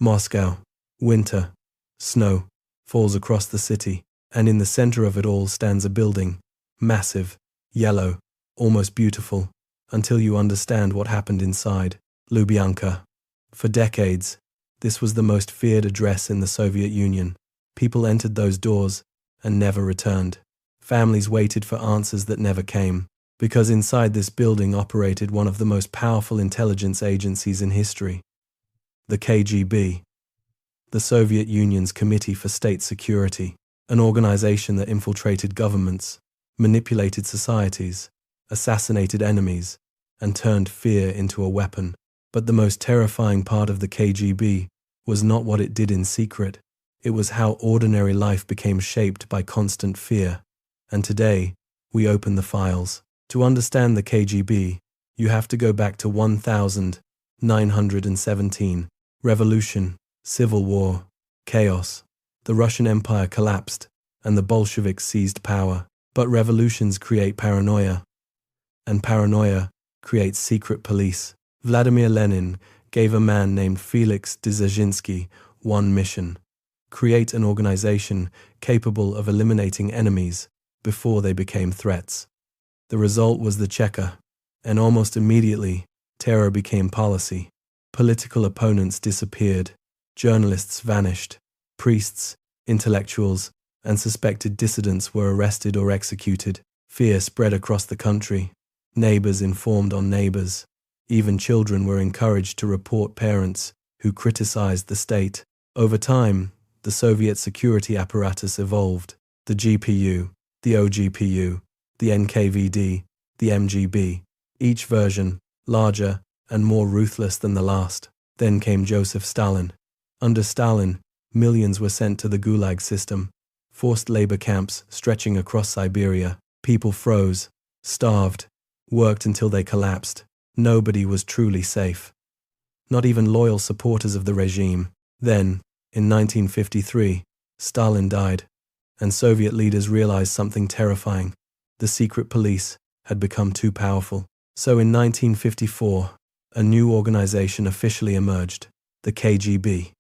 Moscow. Winter. Snow falls across the city, and in the center of it all stands a building. Massive. Yellow. Almost beautiful. Until you understand what happened inside. Lubyanka. For decades, this was the most feared address in the Soviet Union. People entered those doors and never returned. Families waited for answers that never came, because inside this building operated one of the most powerful intelligence agencies in history. The KGB, the Soviet Union's Committee for State Security, an organization that infiltrated governments, manipulated societies, assassinated enemies, and turned fear into a weapon. But the most terrifying part of the KGB was not what it did in secret. It was how ordinary life became shaped by constant fear. And today, we open the files. To understand the KGB, you have to go back to 1917. Revolution, civil war, chaos. The Russian Empire collapsed, and the Bolsheviks seized power. But revolutions create paranoia, and paranoia creates secret police. Vladimir Lenin gave a man named Felix Dzerzhinsky one mission: create an organization capable of eliminating enemies before they became threats. The result was the Cheka, and almost immediately, terror became policy. Political opponents disappeared, journalists vanished, priests, intellectuals, and suspected dissidents were arrested or executed. Fear spread across the country. Neighbors informed on neighbors. Even children were encouraged to report parents who criticized the state. Over time, the Soviet security apparatus evolved. The GPU, the OGPU, the NKVD, the MGB, each version larger and more ruthless than the last. Then came Joseph Stalin. Under Stalin, millions were sent to the Gulag system, forced labor camps stretching across Siberia. People froze, starved, worked until they collapsed. Nobody was truly safe. Not even loyal supporters of the regime. Then, in 1953, Stalin died, and Soviet leaders realized something terrifying. The secret police had become too powerful. So in 1954, a new organization officially emerged, the KGB.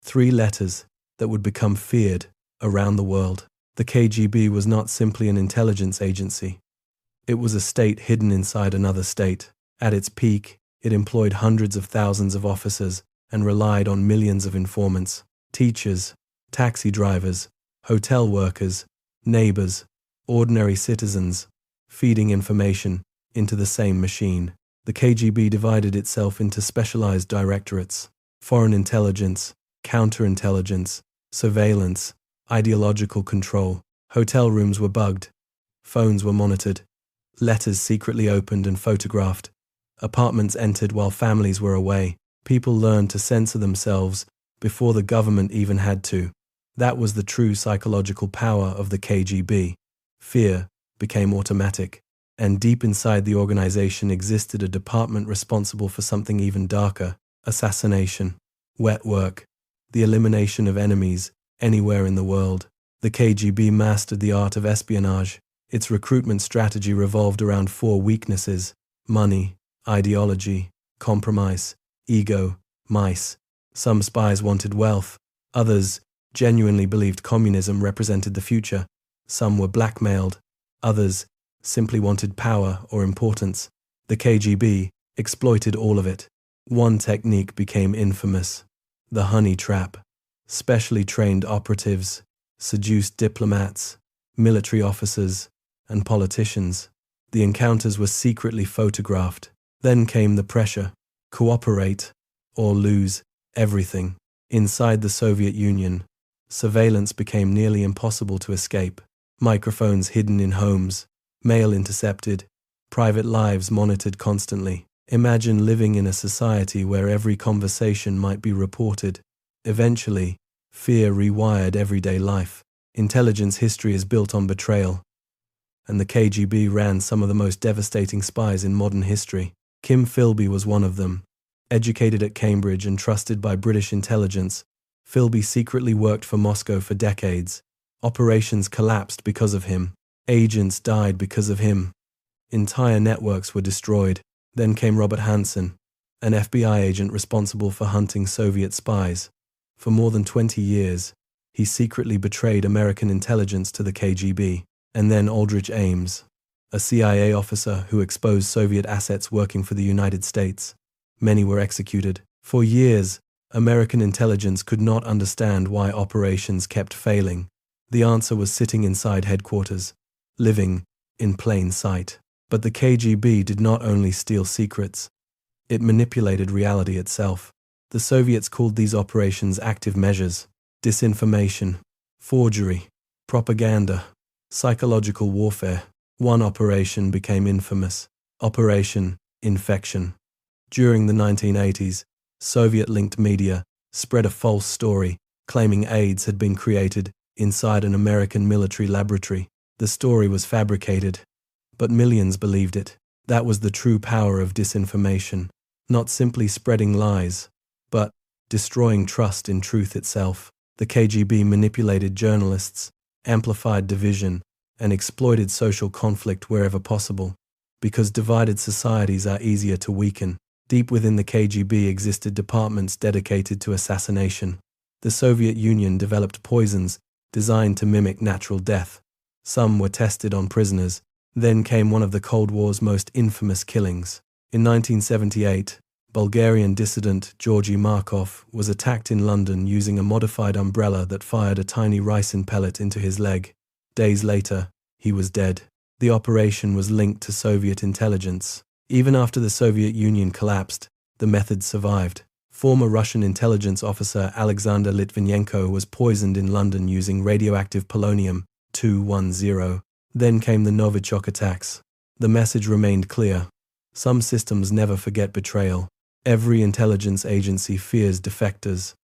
3 letters that would become feared around the world. The KGB was not simply an intelligence agency. It was a state hidden inside another state. At its peak, it employed hundreds of thousands of officers and relied on millions of informants, teachers, taxi drivers, hotel workers, neighbors, ordinary citizens, feeding information into the same machine. The KGB divided itself into specialized directorates: foreign intelligence, counterintelligence, surveillance, ideological control. Hotel rooms were bugged, phones were monitored, letters secretly opened and photographed, apartments entered while families were away. People learned to censor themselves before the government even had to. That was the true psychological power of the KGB. Fear became automatic, and deep inside the organization existed a department responsible for something even darker: assassination, wet work, the elimination of enemies anywhere in the world. The KGB mastered the art of espionage. Its recruitment strategy revolved around 4 weaknesses: money, ideology, compromise, ego, mice. Some spies wanted wealth. Others genuinely believed communism represented the future. Some were blackmailed. Others simply wanted power or importance. The KGB exploited all of it. One technique became infamous: the honey trap. Specially trained operatives seduced diplomats, military officers, and politicians. The encounters were secretly photographed. Then came the pressure: cooperate or lose everything. Inside the Soviet Union, surveillance became nearly impossible to escape. Microphones hidden in homes, mail intercepted, private lives monitored constantly. Imagine living in a society where every conversation might be reported. Eventually, fear rewired everyday life. Intelligence history is built on betrayal, and the KGB ran some of the most devastating spies in modern history. Kim Philby was one of them. Educated at Cambridge and trusted by British intelligence, Philby secretly worked for Moscow for decades. Operations collapsed because of him. Agents died because of him. Entire networks were destroyed. Then came Robert Hanssen, an FBI agent responsible for hunting Soviet spies. For more than 20 years, he secretly betrayed American intelligence to the KGB, and then Aldrich Ames, a CIA officer who exposed Soviet assets working for the United States. Many were executed. For years, American intelligence could not understand why operations kept failing. The answer was sitting inside headquarters, living in plain sight. But the KGB did not only steal secrets, it manipulated reality itself. The Soviets called these operations active measures: disinformation, forgery, propaganda, psychological warfare. One operation became infamous: Operation Infection. During the 1980s, Soviet-linked media spread a false story claiming AIDS had been created inside an American military laboratory. The story was fabricated, but millions believed it. That was the true power of disinformation, not simply spreading lies, but destroying trust in truth itself. The KGB manipulated journalists, amplified division, and exploited social conflict wherever possible, because divided societies are easier to weaken. Deep within the KGB existed departments dedicated to assassination. The Soviet Union developed poisons designed to mimic natural death. Some were tested on prisoners. Then came one of the Cold War's most infamous killings. In 1978, Bulgarian dissident Georgy Markov was attacked in London using a modified umbrella that fired a tiny ricin pellet into his leg. Days later, he was dead. The operation was linked to Soviet intelligence. Even after the Soviet Union collapsed, the method survived. Former Russian intelligence officer Alexander Litvinenko was poisoned in London using radioactive polonium-210. Then came the Novichok attacks. The message remained clear. Some systems never forget betrayal. Every intelligence agency fears defectors.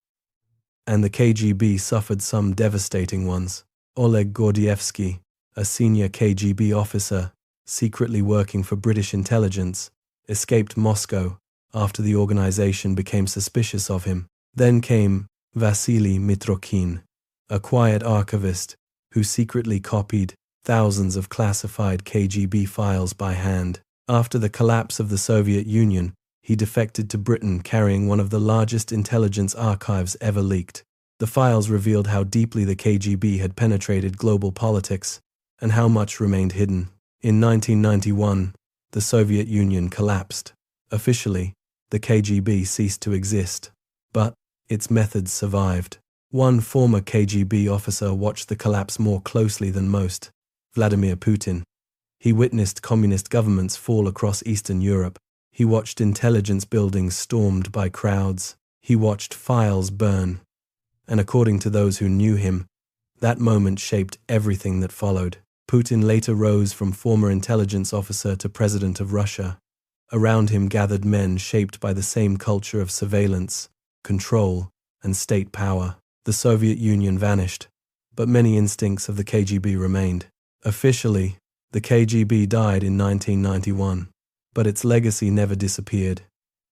And the KGB suffered some devastating ones. Oleg Gordievsky, a senior KGB officer, secretly working for British intelligence, escaped Moscow after the organization became suspicious of him. Then came Vasily Mitrokhin, a quiet archivist who secretly copied thousands of classified KGB files by hand. After the collapse of the Soviet Union, he defected to Britain carrying one of the largest intelligence archives ever leaked. The files revealed how deeply the KGB had penetrated global politics and how much remained hidden. In 1991, the Soviet Union collapsed. Officially, the KGB ceased to exist, but its methods survived. One former KGB officer watched the collapse more closely than most: Vladimir Putin. He witnessed communist governments fall across Eastern Europe. He watched intelligence buildings stormed by crowds. He watched files burn. And according to those who knew him, that moment shaped everything that followed. Putin later rose from former intelligence officer to president of Russia. Around him gathered men shaped by the same culture of surveillance, control, and state power. The Soviet Union vanished, but many instincts of the KGB remained. Officially, the KGB died in 1991, but its legacy never disappeared.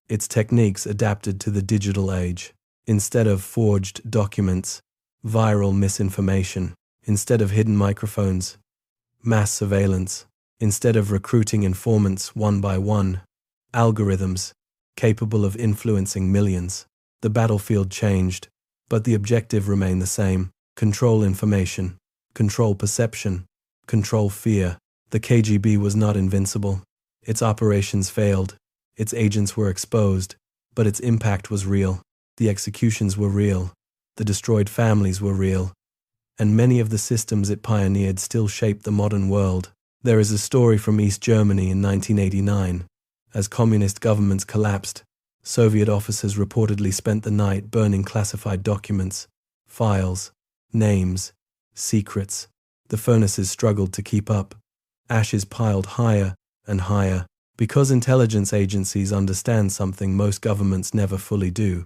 Its techniques adapted to the digital age. Instead of forged documents, viral misinformation. Instead of hidden microphones, mass surveillance. Instead of recruiting informants one by one, algorithms capable of influencing millions. The battlefield changed, but the objective remained the same: control information, control perception, control fear. The KGB was not invincible. Its operations failed. Its agents were exposed, but its impact was real. The executions were real. The destroyed families were real. And many of the systems it pioneered still shape the modern world. There is a story from East Germany in 1989. As communist governments collapsed, Soviet officers reportedly spent the night burning classified documents, files, names, secrets. The furnaces struggled to keep up. Ashes piled higher and higher. Because intelligence agencies understand something most governments never fully do: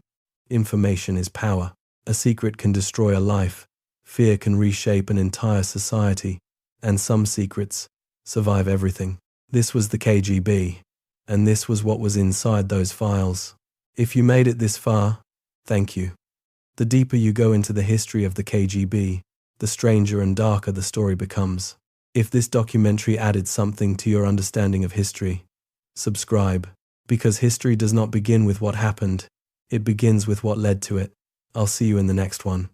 information is power. A secret can destroy a life. Fear can reshape an entire society. And some secrets survive everything. This was the KGB, and this was what was inside those files. If you made it this far, thank you. The deeper you go into the history of the KGB, the stranger and darker the story becomes. If this documentary added something to your understanding of history, subscribe, because history does not begin with what happened, it begins with what led to it. I'll see you in the next one.